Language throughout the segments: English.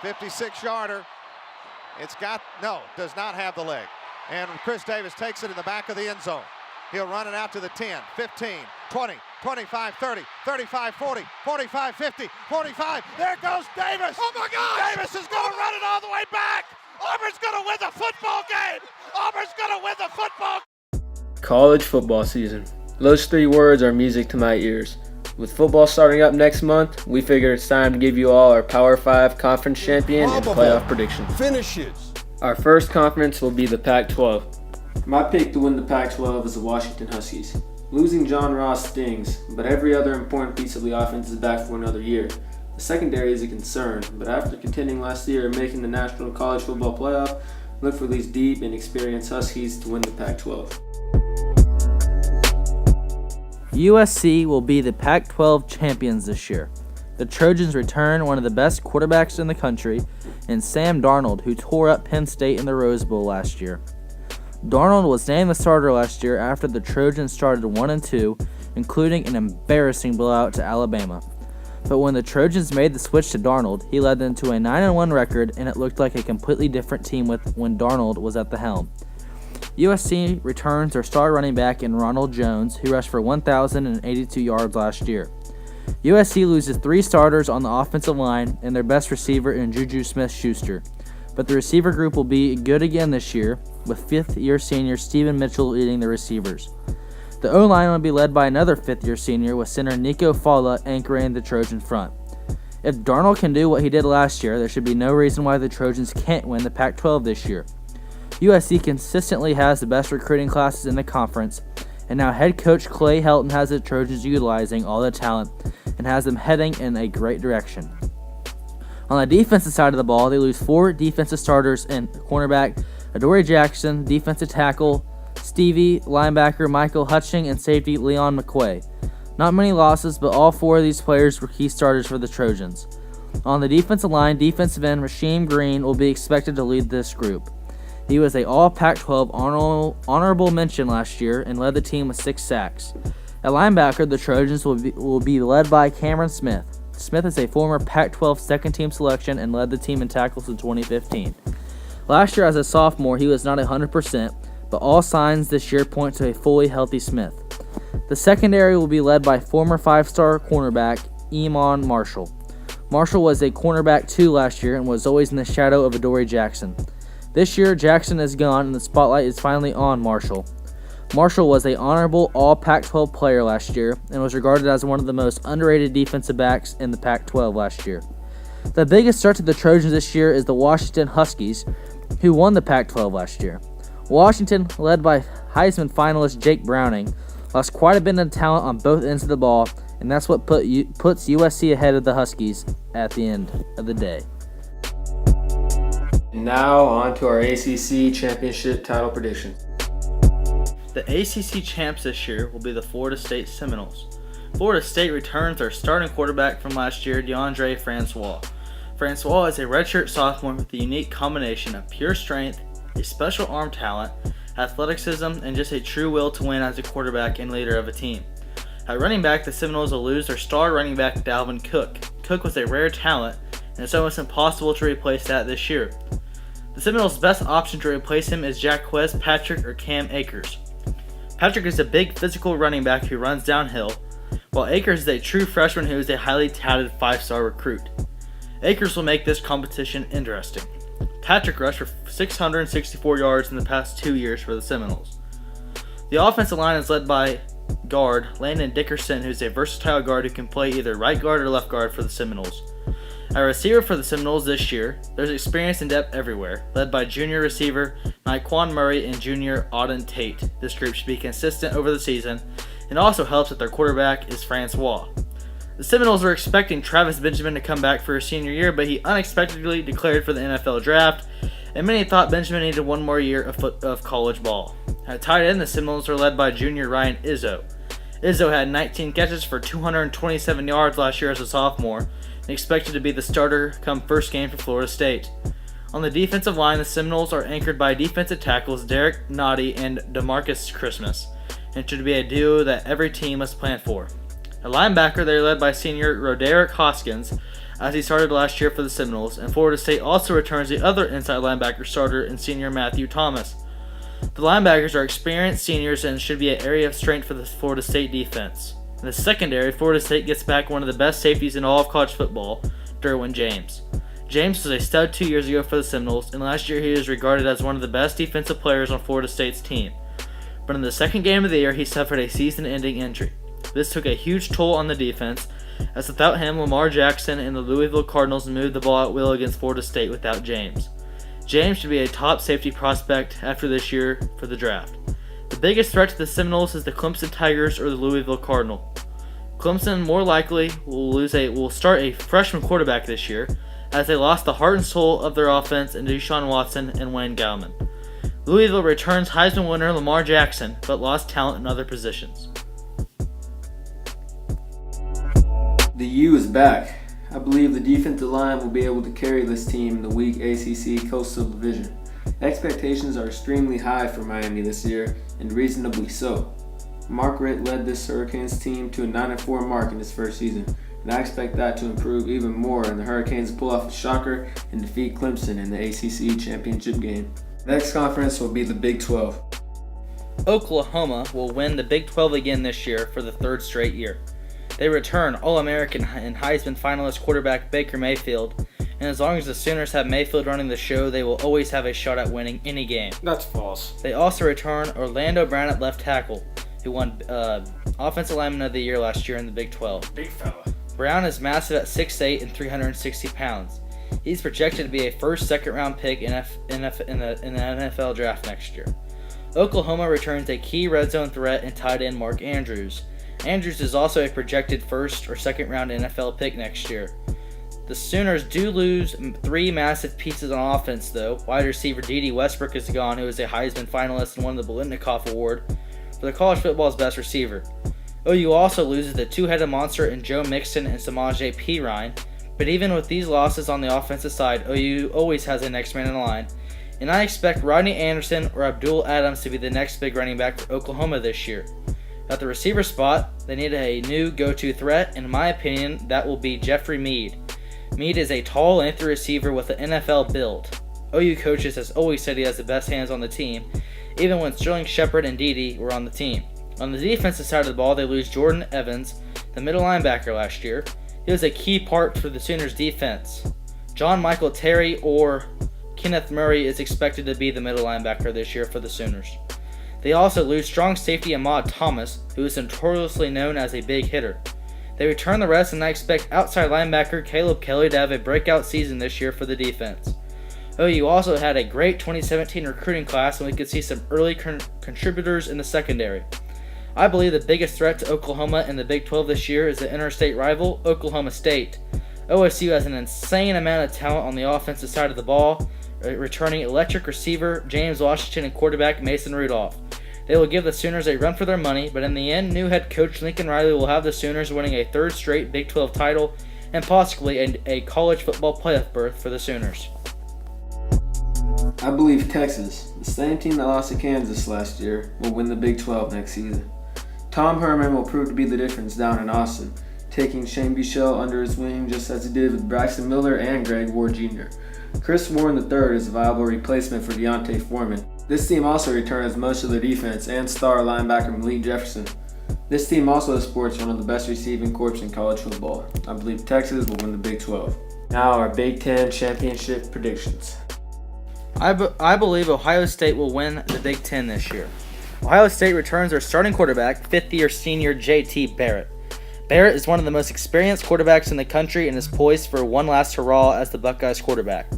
56-yarder. Does not have the leg. And Chris Davis takes it in the back of the end zone. He'll run it out to the 10, 15, 20, 25, 30, 35, 40, 45, 50, 45. There goes Davis. Oh my God! Davis is going to run it all the way back. Auburn's going to win the football game. Auburn's going to win the football. College football season. Those three words are music to my ears. With football starting up next month, we figured it's time to give you all our Power 5 conference champion and playoff predictions. Finishes. Our first conference will be the Pac-12. My pick to win the Pac-12 is the Washington Huskies. Losing John Ross stings, but every other important piece of the offense is back for another year. The secondary is a concern, but after contending last year and making the National College Football Playoff, look for these deep and experienced Huskies to win the Pac-12. USC will be the Pac-12 champions this year. The Trojans return one of the best quarterbacks in the country, and Sam Darnold, who tore up Penn State in the Rose Bowl last year. Darnold was named the starter last year after the Trojans started 1-2, including an embarrassing blowout to Alabama. But when the Trojans made the switch to Darnold, he led them to a 9-1 record, and it looked like a completely different team when Darnold was at the helm. USC returns their star running back in Ronald Jones, who rushed for 1,082 yards last year. USC loses 3 starters on the offensive line and their best receiver in Juju Smith-Schuster. But the receiver group will be good again this year, with 5th-year senior Steven Mitchell leading the receivers. The O-line will be led by another 5th-year senior, with center Nico Falla anchoring the Trojan front. If Darnold can do what he did last year, there should be no reason why the Trojans can't win the Pac-12 this year. USC consistently has the best recruiting classes in the conference, and now head coach Clay Helton has the Trojans utilizing all the talent and has them heading in a great direction. On the defensive side of the ball, they lose 4 defensive starters in cornerback Adoree Jackson, defensive tackle Stevie, linebacker Michael Hutching, and safety Leon McQuay. Not many losses, but all 4 of these players were key starters for the Trojans. On the defensive line, defensive end Rasheem Green will be expected to lead this group. He was an All-Pac-12 honorable mention last year and led the team with 6 sacks. At linebacker, the Trojans will be led by Cameron Smith. Smith is a former Pac-12 second-team selection and led the team in tackles in 2015. Last year as a sophomore, he was not 100%, but all signs this year point to a fully healthy Smith. The secondary will be led by former 5-star cornerback Iman Marshall. Marshall was a cornerback 2 last year and was always in the shadow of Adoree Jackson. This year, Jackson is gone and the spotlight is finally on Marshall. Marshall was an honorable All-Pac-12 player last year and was regarded as one of the most underrated defensive backs in the Pac-12 last year. The biggest threat to the Trojans this year is the Washington Huskies, who won the Pac-12 last year. Washington, led by Heisman finalist Jake Browning, lost quite a bit of talent on both ends of the ball, and that's what puts USC ahead of the Huskies at the end of the day. And now on to our ACC Championship title predictions. The ACC champs this year will be the Florida State Seminoles. Florida State returns their starting quarterback from last year, DeAndre Francois. Francois is a redshirt sophomore with a unique combination of pure strength, a special arm talent, athleticism, and just a true will to win as a quarterback and leader of a team. At running back, the Seminoles will lose their star running back Dalvin Cook. Cook was a rare talent, and it's almost impossible to replace that this year. The Seminoles' best option to replace him is Jaquez Patrick or Cam Akers. Patrick is a big physical running back who runs downhill, while Akers is a true freshman who is a highly touted 5-star recruit. Akers will make this competition interesting. Patrick rushed for 664 yards in the past 2 years for the Seminoles. The offensive line is led by guard Landon Dickerson, who's a versatile guard who can play either right guard or left guard for the Seminoles. At receiver for the Seminoles this year, there's experience and depth everywhere, led by junior receiver Naquan Murray and junior Auden Tate. This group should be consistent over the season, and also helps that their quarterback is Francois. The Seminoles were expecting Travis Benjamin to come back for his senior year, but he unexpectedly declared for the NFL draft, and many thought Benjamin needed one more year of college ball. At tight end, the Seminoles were led by junior Ryan Izzo. Izzo had 19 catches for 227 yards last year as a sophomore, and expected to be the starter come first game for Florida State. On the defensive line, the Seminoles are anchored by defensive tackles Derek Noddy and DeMarcus Christmas, and should be a duo that every team must plan for. At linebacker, they are led by senior Roderick Hoskins, as he started last year for the Seminoles, and Florida State also returns the other inside linebacker starter in senior Matthew Thomas. The linebackers are experienced seniors and should be an area of strength for the Florida State defense. In the secondary, Florida State gets back one of the best safeties in all of college football, Derwin James. James was a stud 2 years ago for the Seminoles, and last year he was regarded as one of the best defensive players on Florida State's team. But in the second game of the year, he suffered a season-ending injury. This took a huge toll on the defense, as without him, Lamar Jackson and the Louisville Cardinals moved the ball at will against Florida State without James. James should be a top safety prospect after this year for the draft. The biggest threat to the Seminoles is the Clemson Tigers or the Louisville Cardinal. Clemson more likely will start a freshman quarterback this year, as they lost the heart and soul of their offense in Deshaun Watson and Wayne Gallman. Louisville returns Heisman winner Lamar Jackson, but lost talent in other positions. The U is back. I believe the defensive line will be able to carry this team in the weak ACC Coastal Division. Expectations are extremely high for Miami this year, and reasonably so. Mark Ritt led this Hurricanes team to a 9-4 mark in his first season, and I expect that to improve even more and the Hurricanes pull off a shocker and defeat Clemson in the ACC Championship game. Next conference will be the Big 12. Oklahoma will win the Big 12 again this year for the third straight year. They return All-American and Heisman finalist quarterback Baker Mayfield, and as long as the Sooners have Mayfield running the show, they will always have a shot at winning any game. That's false. They also return Orlando Brown at left tackle, who won Offensive Lineman of the Year last year in the Big 12. Big fella. Brown is massive at 6'8" and 360 pounds. He's projected to be a second round pick in the NFL draft next year. Oklahoma returns a key red zone threat in tight end Mark Andrews. Andrews is also a projected first or second round NFL pick next year. The Sooners do lose three massive pieces on offense, though. Wide receiver D.D. Westbrook is gone, who is a Heisman finalist and won the Biletnikoff Award for the college football's best receiver. OU also loses the two-headed monster in Joe Mixon and Samaje Perine, but even with these losses on the offensive side, OU always has a next man in line, and I expect Rodney Anderson or Abdul Adams to be the next big running back for Oklahoma this year. At the receiver spot, they need a new go-to threat, and in my opinion, that will be Jeffrey Mead. Mead is a tall, lengthy receiver with an NFL build. OU coaches has always said he has the best hands on the team, even when Sterling Shepard and Dede were on the team. On the defensive side of the ball, they lose Jordan Evans, the middle linebacker last year. He was a key part for the Sooners' defense. John Michael Terry or Kenneth Murray is expected to be the middle linebacker this year for the Sooners. They also lose strong safety Ahmad Thomas, who is notoriously known as a big hitter. They return the rest, and I expect outside linebacker Caleb Kelly to have a breakout season this year for the defense. OU also had a great 2017 recruiting class, and we could see some early contributors in the secondary. I believe the biggest threat to Oklahoma in the Big 12 this year is the interstate rival, Oklahoma State. OSU has an insane amount of talent on the offensive side of the ball, returning electric receiver James Washington and quarterback Mason Rudolph. They will give the Sooners a run for their money, but in the end, new head coach Lincoln Riley will have the Sooners winning a third straight Big 12 title and possibly a college football playoff berth for the Sooners. I believe Texas, the same team that lost to Kansas last year, will win the Big 12 next season. Tom Herman will prove to be the difference down in Austin, taking Shane Buechele under his wing just as he did with Braxton Miller and Greg Ward Jr. Chris Warren III is a viable replacement for Deontay Foreman. This team also returns most of their defense and star linebacker Malik Jefferson. This team also sports one of the best receiving corps in college football. I believe Texas will win the Big 12. Now our Big 10 championship predictions. I believe Ohio State will win the Big 10 this year. Ohio State returns their starting quarterback, fifth-year senior J.T. Barrett. Barrett is one of the most experienced quarterbacks in the country and is poised for one last hurrah as the Buckeyes quarterback.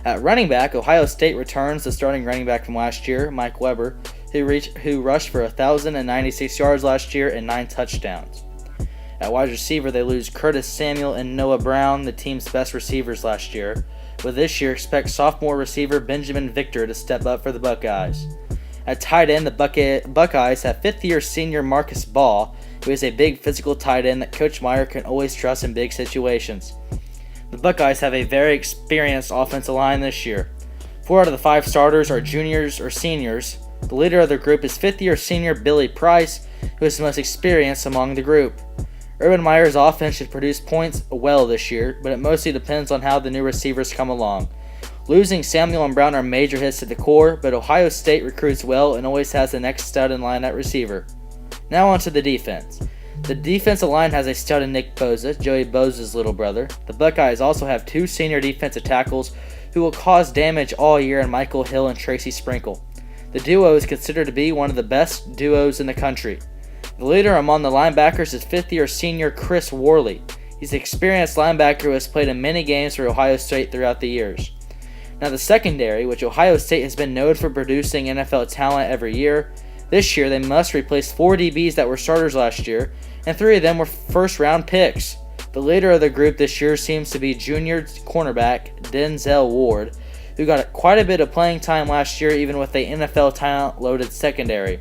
At running back, Ohio State returns the starting running back from last year, Mike Weber, who rushed for 1,096 yards last year and 9 touchdowns. At wide receiver, they lose Curtis Samuel and Noah Brown, the team's best receivers last year. With this year, expect sophomore receiver Benjamin Victor to step up for the Buckeyes. At tight end, the Buckeyes have fifth-year senior Marcus Ball, who is a big physical tight end that Coach Meyer can always trust in big situations. The Buckeyes have a very experienced offensive line this year. 4 out of the 5 starters are juniors or seniors. The leader of the group is fifth-year senior Billy Price, who is the most experienced among the group. Urban Meyer's offense should produce points well this year, but it mostly depends on how the new receivers come along. Losing Samuel and Brown are major hits to the core, but Ohio State recruits well and always has the next stud in line at receiver. Now on to the defense. The defensive line has a stud in Nick Bosa, Joey Bosa's little brother. The Buckeyes also have two senior defensive tackles who will cause damage all year in Michael Hill and Tracy Sprinkle. The duo is considered to be one of the best duos in the country. The leader among the linebackers is fifth-year senior Chris Worley. He's an experienced linebacker who has played in many games for Ohio State throughout the years. Now the secondary, which Ohio State has been known for producing NFL talent every year, this year they must replace 4 DBs that were starters last year, and 3 of them were first-round picks. The leader of the group this year seems to be junior cornerback Denzel Ward, who got quite a bit of playing time last year even with a NFL talent-loaded secondary.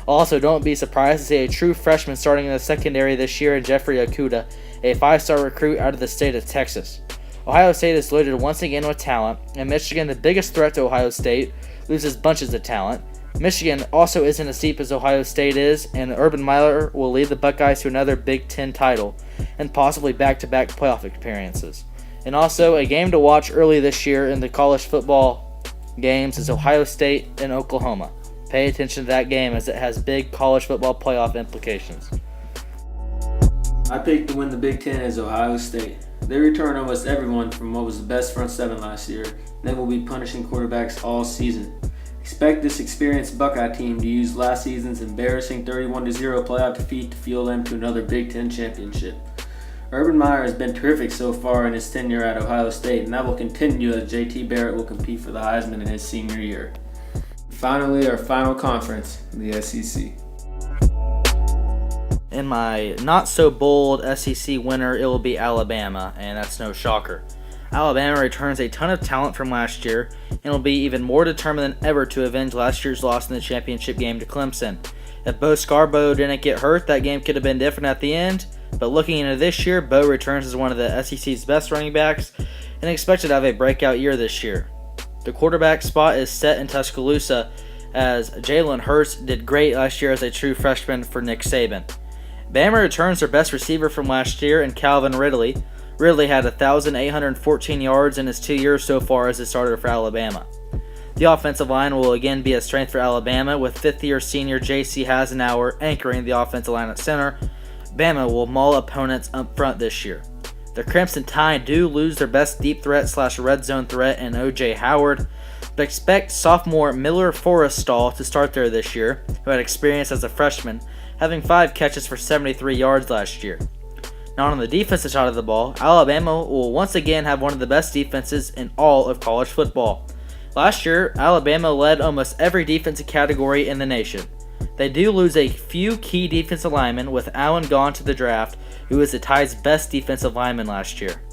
Also, don't be surprised to see a true freshman starting in the secondary this year in Jeffrey Okudah, a 5-star recruit out of the state of Texas. Ohio State is loaded once again with talent, and Michigan, the biggest threat to Ohio State, loses bunches of talent. Michigan also isn't as deep as Ohio State is, and Urban Meyer will lead the Buckeyes to another Big Ten title, and possibly back-to-back playoff appearances. And also, a game to watch early this year in the college football games is Ohio State and Oklahoma. Pay attention to that game as it has big college football playoff implications. I picked to win the Big Ten as Ohio State. They returned almost everyone from what was the best front seven last year, and they will be punishing quarterbacks all season. Expect this experienced Buckeye team to use last season's embarrassing 31-0 playoff defeat to fuel them to another Big Ten championship. Urban Meyer has been terrific so far in his tenure at Ohio State, and that will continue as JT Barrett will compete for the Heisman in his senior year. Finally, our final conference, the SEC. In my not-so-bold SEC winner, it will be Alabama, and that's no shocker. Alabama returns a ton of talent from last year and will be even more determined than ever to avenge last year's loss in the championship game to Clemson. If Bo Scarborough didn't get hurt, that game could have been different at the end, but looking into this year, Bo returns as one of the SEC's best running backs and expected to have a breakout year this year. The quarterback spot is set in Tuscaloosa as Jalen Hurts did great last year as a true freshman for Nick Saban. Bama returns their best receiver from last year in Calvin Ridley. Ridley had 1,814 yards in his 2 years so far as a starter for Alabama. The offensive line will again be a strength for Alabama with fifth-year senior J.C. Hasenauer anchoring the offensive line at center. Bama will maul opponents up front this year. The Crimson Tide do lose their best deep threat / red zone threat in O.J. Howard, but expect sophomore Miller Forrestall to start there this year, who had experience as a freshman, having 5 catches for 73 yards last year. Now on the defensive side of the ball, Alabama will once again have one of the best defenses in all of college football. Last year, Alabama led almost every defensive category in the nation. They do lose a few key defensive linemen with Allen gone to the draft, who was the Tide's best defensive lineman last year.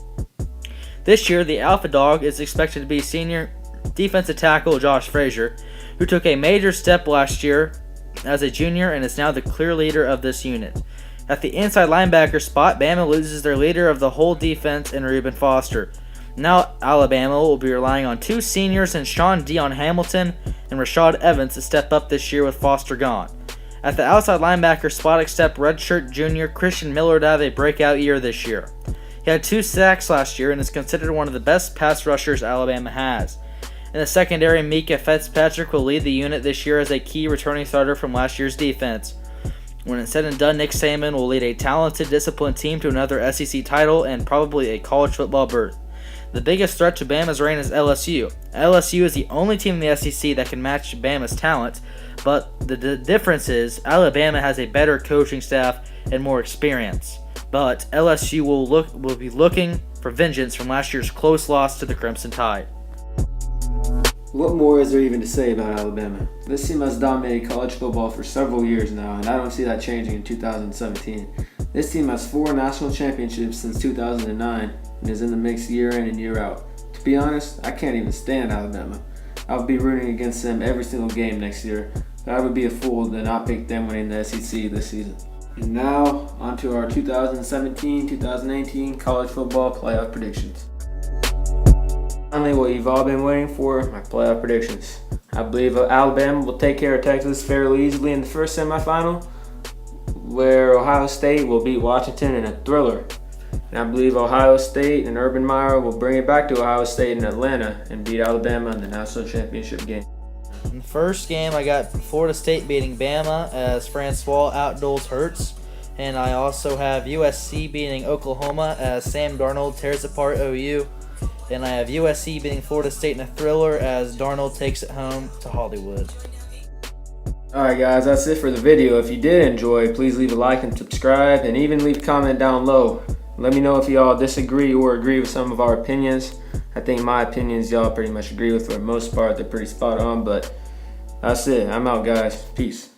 This year, the Alpha Dog is expected to be senior defensive tackle Josh Frazier, who took a major step last year as a junior and is now the clear leader of this unit. At the inside linebacker spot, Bama loses their leader of the whole defense in Reuben Foster. Now Alabama will be relying on 2 seniors in Sean Dion Hamilton and Rashad Evans to step up this year with Foster gone. At the outside linebacker spot, except redshirt junior Christian Miller to have a breakout year this year. He had 2 sacks last year and is considered one of the best pass rushers Alabama has. In the secondary, Mika Fitzpatrick will lead the unit this year as a key returning starter from last year's defense. When it's said and done, Nick Saban will lead a talented, disciplined team to another SEC title and probably a college football berth. The biggest threat to Bama's reign is LSU. LSU is the only team in the SEC that can match Bama's talent, but the difference is Alabama has a better coaching staff and more experience. But LSU will be looking for vengeance from last year's close loss to the Crimson Tide. What more is there even to say about Alabama? This team has dominated college football for several years now, and I don't see that changing in 2017. This team has 4 national championships since 2009 and is in the mix year in and year out. To be honest, I can't even stand Alabama. I would be rooting against them every single game next year, but I would be a fool to not pick them winning the SEC this season. And now, on to our 2017-2018 college football playoff predictions. Finally, what you've all been waiting for, my playoff predictions. I believe Alabama will take care of Texas fairly easily in the first semifinal. where Ohio State will beat Washington in a thriller. And I believe Ohio State and Urban Meyer will bring it back to Ohio State in Atlanta and beat Alabama in the national championship game. In the first game, I got Florida State beating Bama as Francois outduels Hurts. And I also have USC beating Oklahoma as Sam Darnold tears apart OU. And I have USC beating Florida State in a thriller as Darnold takes it home to Hollywood. Alright guys, that's it for the video. If you did enjoy, please leave a like and subscribe, and even leave a comment down low. Let me know if y'all disagree or agree with some of our opinions. I think my opinions y'all pretty much agree with for the most part. They're pretty spot on, but that's it. I'm out guys. Peace.